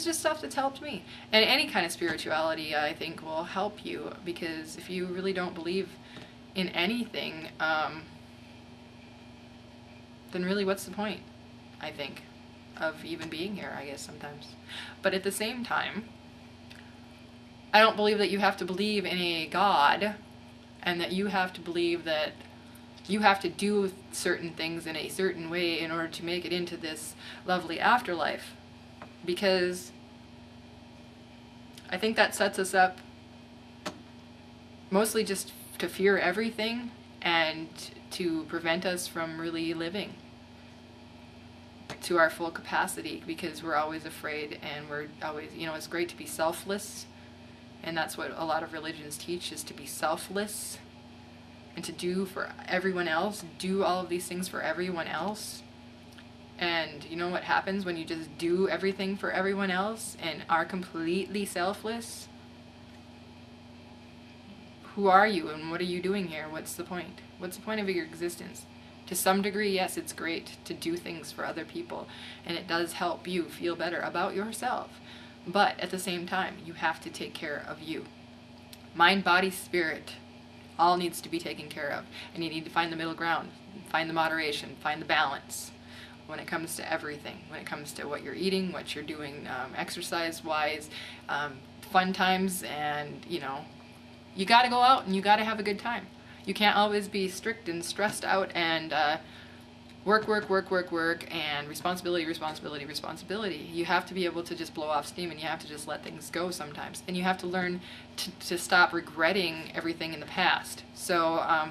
is just stuff that's helped me. And any kind of spirituality, I think, will help you, because if you really don't believe in anything, then really what's the point, I think, of even being here, I guess, sometimes. But at the same time, I don't believe that you have to believe in a God, and that you have to believe that you have to do certain things in a certain way in order to make it into this lovely afterlife. Because I think that sets us up mostly just to fear everything and to prevent us from really living to our full capacity, because we're always afraid, and we're always, it's great to be selfless, and that's what a lot of religions teach, is to be selfless and to do for everyone else, do all of these things for everyone else. And you know what happens when you just do everything for everyone else and are completely selfless? Who are you, and what are you doing here? What's the point? What's the point of your existence? To some degree, yes, it's great to do things for other people, and it does help you feel better about yourself. But at the same time, you have to take care of you. Mind, body, spirit, all needs to be taken care of. And you need to find the middle ground, find the moderation, find the balance when it comes to everything. When it comes to what you're eating, what you're doing exercise-wise, fun times, and, you got to go out and you got to have a good time. You can't always be strict and stressed out and work, and responsibility. You have to be able to just blow off steam, and you have to just let things go sometimes. And you have to learn to stop regretting everything in the past. So,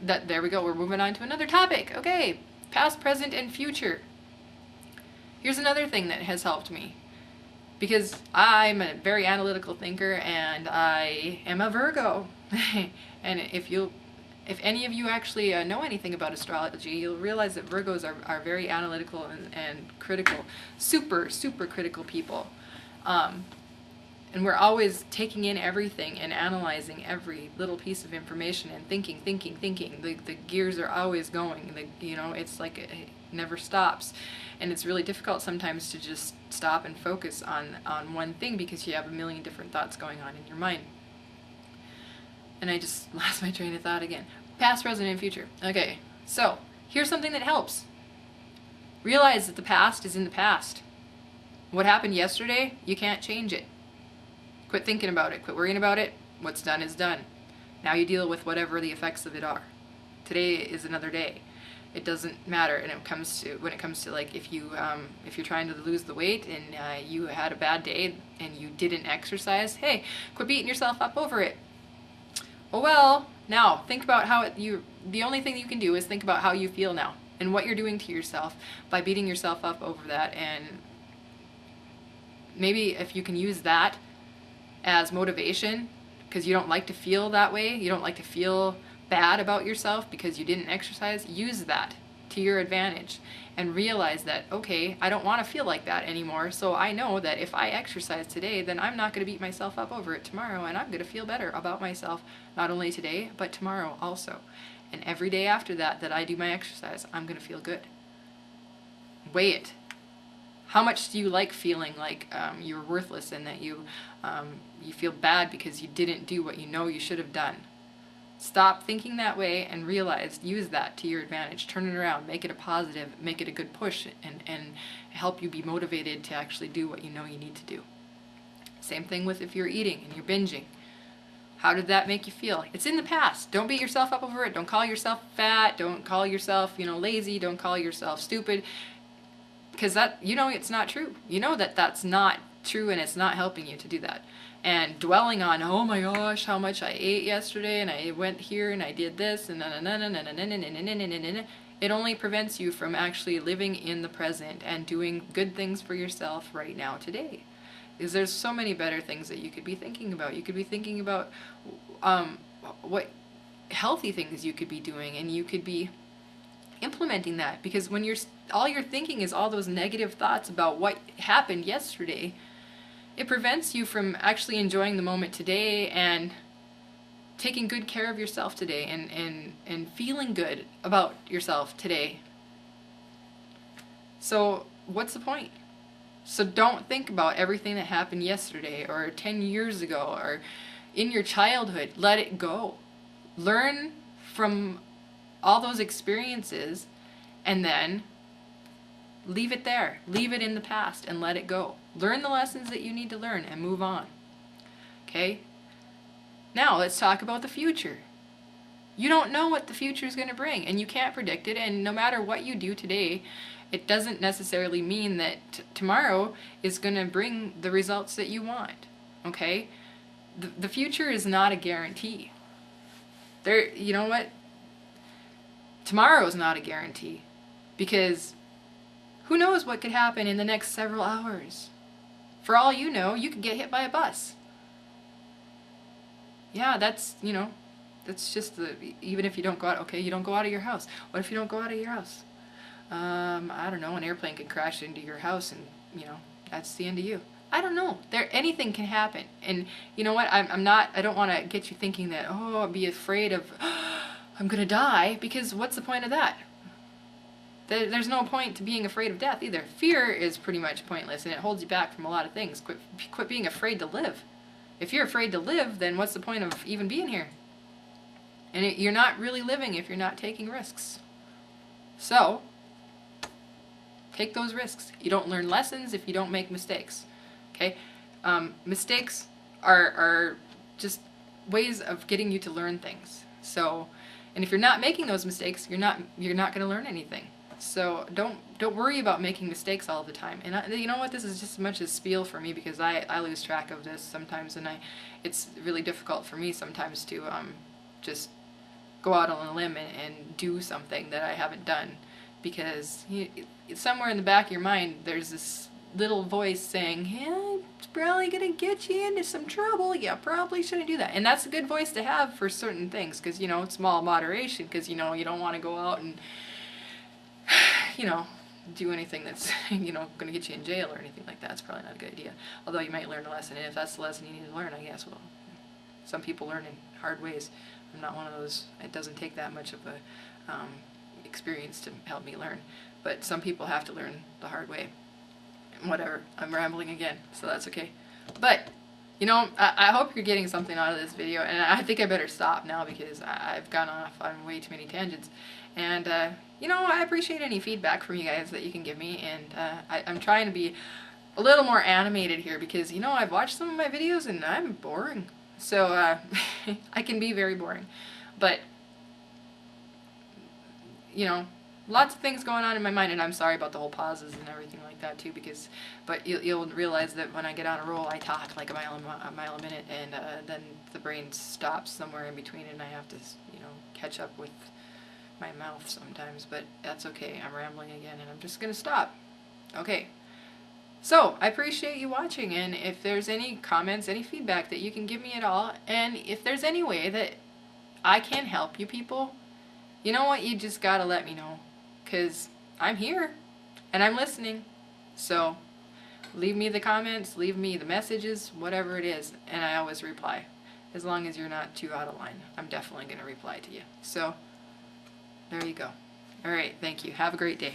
there we go. We're moving on to another topic. Okay, past, present, and future. Here's another thing that has helped me. Because I'm a very analytical thinker, and I am a Virgo. And if any of you actually know anything about astrology, you'll realize that Virgos are very analytical and critical, super critical people. And we're always taking in everything and analyzing every little piece of information and thinking. The gears are always going. It's like it never stops. And it's really difficult sometimes to just stop and focus on one thing, because you have a million different thoughts going on in your mind. And I just lost my train of thought again. Past, present, and future. Okay, so here's something that helps. Realize that the past is in the past. What happened yesterday, you can't change it. Quit thinking about it. Quit worrying about it. What's done is done. Now you deal with whatever the effects of it are. Today is another day. It doesn't matter. And when it comes to like if you're trying to lose the weight and you had a bad day and you didn't exercise, hey, quit beating yourself up over it. Oh well, now think about the only thing you can do is think about how you feel now and what you're doing to yourself by beating yourself up over that. And maybe if you can use that as motivation, because you don't like to feel that way, you don't like to feel bad about yourself because you didn't exercise, use that to your advantage and realize that, okay, I don't want to feel like that anymore, so I know that if I exercise today, then I'm not going to beat myself up over it tomorrow, and I'm going to feel better about myself, not only today, but tomorrow also. And every day after that I do my exercise, I'm going to feel good. Weigh it. How much do you like feeling like you're worthless and that you feel bad because you didn't do what you know you should have done? Stop thinking that way and use that to your advantage. Turn it around, make it a positive, make it a good push, and help you be motivated to actually do what you know you need to do. Same thing with if you're eating and you're binging. How did that make you feel? It's in the past. Don't beat yourself up over it. Don't call yourself fat. Don't call yourself, lazy. Don't call yourself stupid. Because it's not true. You know that that's not true, and it's not helping you to do that. And dwelling on, oh my gosh, how much I ate yesterday, and I went here and I did this, and it only prevents you from actually living in the present and doing good things for yourself right now today. Because there's so many better things that you could be thinking about. You could be thinking about what healthy things you could be doing, and you could be implementing that. Because when all you're thinking is all those negative thoughts about what happened yesterday, it prevents you from actually enjoying the moment today and taking good care of yourself today and feeling good about yourself today. So what's the point? So don't think about everything that happened yesterday or 10 years ago or in your childhood. Let it go. Learn from all those experiences and then leave it there. Leave it in the past and let it go. Learn the lessons that you need to learn and move on. Okay? Now let's talk about the future. You don't know what the future is going to bring, and you can't predict it, and no matter what you do today, it doesn't necessarily mean that tomorrow is going to bring the results that you want. Okay? The future is not a guarantee. You know what? Tomorrow is not a guarantee, because who knows what could happen in the next several hours? For all you know, you could get hit by a bus. Yeah, that's, that's just even if you don't go out, okay, you don't go out of your house. What if you don't go out of your house? I don't know, an airplane could crash into your house and, that's the end of you. I don't know. Anything can happen. And you know what? I don't want to get you thinking that, oh, I'll be afraid of, I'm going to die, because what's the point of that? There's no point to being afraid of death either. Fear is pretty much pointless, and it holds you back from a lot of things. Quit being afraid to live. If you're afraid to live, then what's the point of even being here? And you're not really living if you're not taking risks. So, take those risks. You don't learn lessons if you don't make mistakes. Okay? Mistakes are just ways of getting you to learn things. So, and if you're not making those mistakes, you're not going to learn anything. So don't worry about making mistakes all the time. And you know what? This is just as much a spiel for me, because I lose track of this sometimes, and it's really difficult for me sometimes to just go out on a limb and do something that I haven't done, because somewhere in the back of your mind there's this little voice saying, yeah, it's probably gonna get you into some trouble. You probably shouldn't do that. And that's a good voice to have for certain things, because small moderation, because you don't want to go out and do anything that's, going to get you in jail or anything like that. It's probably not a good idea. Although you might learn a lesson, and if that's the lesson you need to learn, I guess, well, some people learn in hard ways. I'm not one of those. It doesn't take that much of a experience to help me learn. But some people have to learn the hard way. Whatever. I'm rambling again, so that's okay. But, I hope you're getting something out of this video, and I think I better stop now, because I've gone off on way too many tangents. And, I appreciate any feedback from you guys that you can give me, and I'm trying to be a little more animated here, because, I've watched some of my videos and I'm boring. So, I can be very boring. But, lots of things going on in my mind, and I'm sorry about the whole pauses and everything like that too, but you'll realize that when I get on a roll, I talk like a mile a minute, and then the brain stops somewhere in between, and I have to, catch up with my mouth sometimes, but that's okay. I'm rambling again, and I'm just gonna stop. Okay. So, I appreciate you watching, and if there's any comments, any feedback that you can give me at all, and if there's any way that I can help you people, you know what, you just gotta let me know, because I'm here, and I'm listening. So, leave me the comments, leave me the messages, whatever it is, and I always reply. As long as you're not too out of line, I'm definitely going to reply to you. So, there you go. Alright, thank you. Have a great day.